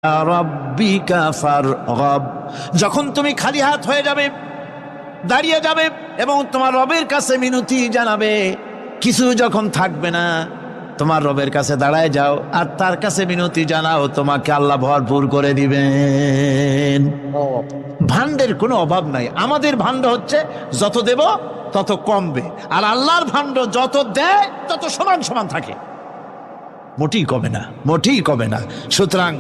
রাব্বিকা ফারগাব। যখন তুমি খালি হাত হয়ে যাবে, দাঁড়িয়ে যাবে এবং তোমার রবের কাছে মিনতি জানাবে, কিছু যখন থাকবে না, তোমার রবের কাছে দাঁড়ায় যাও আর তার কাছে মিনতি জানাও, তোমাকে আল্লাহ ভরপুর করে দিবেন। ভান্ডের কোনো অভাব নাই। আমাদের ভান্ড হচ্ছে যত দেব তত কমবে, আর আল্লাহর ভান্ড যত দেয় তত সমান সমান থাকে, মোটেই কমে না, মোটেই কমে না। সুতরাং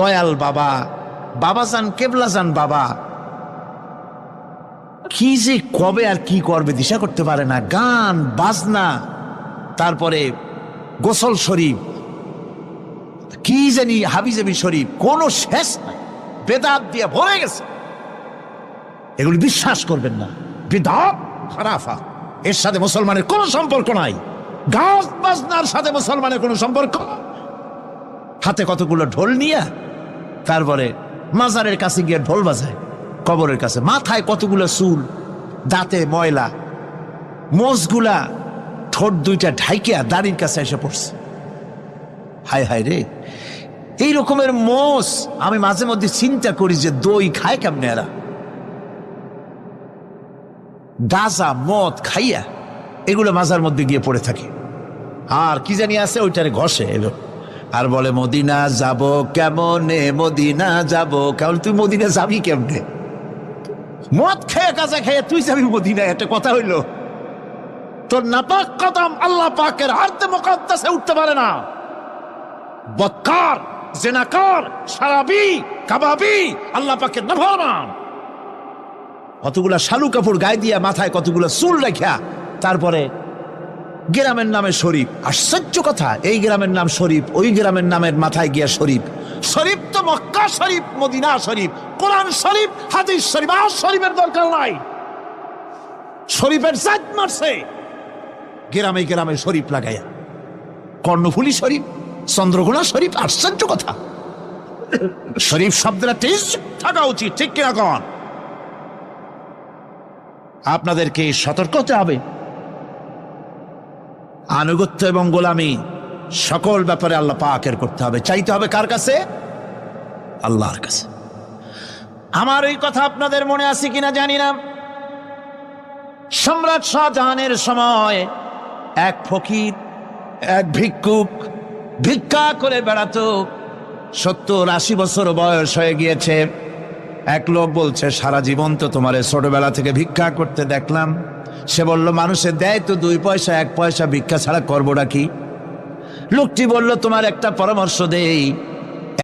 দয়াল বাবা, বাবাজান, কেবলাজান বাবা কি যে কবে আর কি করবে দিশা করতে পারে না। গান বাজনা, তারপরে গোসল শরীফ, কি জানি হাবিজাবি শরীফ, কোনো শেষ নাই, বেদাত দিয়ে ভরে গেছে। এগুলি বিশ্বাস করবেন না, বিদাত খারাফা, এর সাথে মুসলমানের কোনো সম্পর্ক নাই। গান বাজনার সাথে মুসলমানের কোনো সম্পর্ক। হাতে কতগুলো ঢোল নিয়ে তারপরে মাজারের কাছে গিয়ে ঢোল বাজায়, কবরের কাছে, মাথায় কতগুলো চুল, দাঁতে ময়লা, মোষগুলা ঠোঁট দুইটা ঢাইকিয়া দাড়ির কাছে এসে পড়ছে। হায় হায় রে, এই রকমের মোষ আমি মাঝে মধ্যে চিন্তা করি যে দই খায় কেমনে এরা, গাঁজা মদ খাইয়া এগুলো মাজার মধ্যে গিয়ে পড়ে থাকে। আর কি জানি আছে ওইটারে ঘষে এলো আর বলে মদিনা যাব কেমনে, মদিনা যাব কেমন। তুই মদিনা যাবি কেমনে? মদ খেয়ে গাঁজা খেয়ে তুই যাবি মদিনা? একটা কথা হইল? তোর নাপাক কদম আল্লাহ পাকের আরদে মুকাদ্দাসে উঠতে পারে না। বদকার, জেনাকার, শারাবি, কাবাবি, আল্লাহ পাকের নাফরমান। কতগুলা শালু কাপড় গায়ে দিয়া, মাথায় কতগুলা চুল রাখিয়া, তারপরে গ্রামের নামে শরীফ। আশ্চর্য কথা, এই গ্রামের নাম শরীফ, ওই গ্রামের নামের মাথায় গিয়া শরীফ। শরীফ তো মক্কা শরীফ, মদিনা শরীফ, কোরআন শরীফ, হাদিস শরীফ। আর শরীফের দরকার নাই। শরীফের জাত মারছে গ্রামে গ্রামে শরীফ লাগাইয়া। কর্ণফুলী শরীফ, চন্দ্রকোনা শরীফ। আশ্চর্য কথা। শরীফ শব্দের টেস্ট থাকা উচিত, ঠিক কিনা কন? আপনাদেরকে সতর্ক হতে হবে। আনুগত্য এবং গোলামি সকল ব্যাপারে আল্লাহ পাকের করতে হবে। চাইতে হবে কার কাছে? আল্লাহর কাছে। আমার এই কথা আপনাদের মনে আছে কিনা জানি না। সম্রাট শাহজাহানের সময় এক ফকির, এক ভিক্ষুক ভিক্ষা করে বেড়াতো। 70-80 বছর বয়স হয়ে গিয়েছে। এক লোক বলছে, সারা জীবন তো তোমার ছোটবেলা থেকে ভিক্ষা করতে দেখলাম। সে বলল, মানুষে দেয় তো 2 পয়সা, 1 পয়সা, ভিক্ষা ছাড়া করবোটা কি? লোকটি বলল, তোমার একটা পরামর্শ দেই।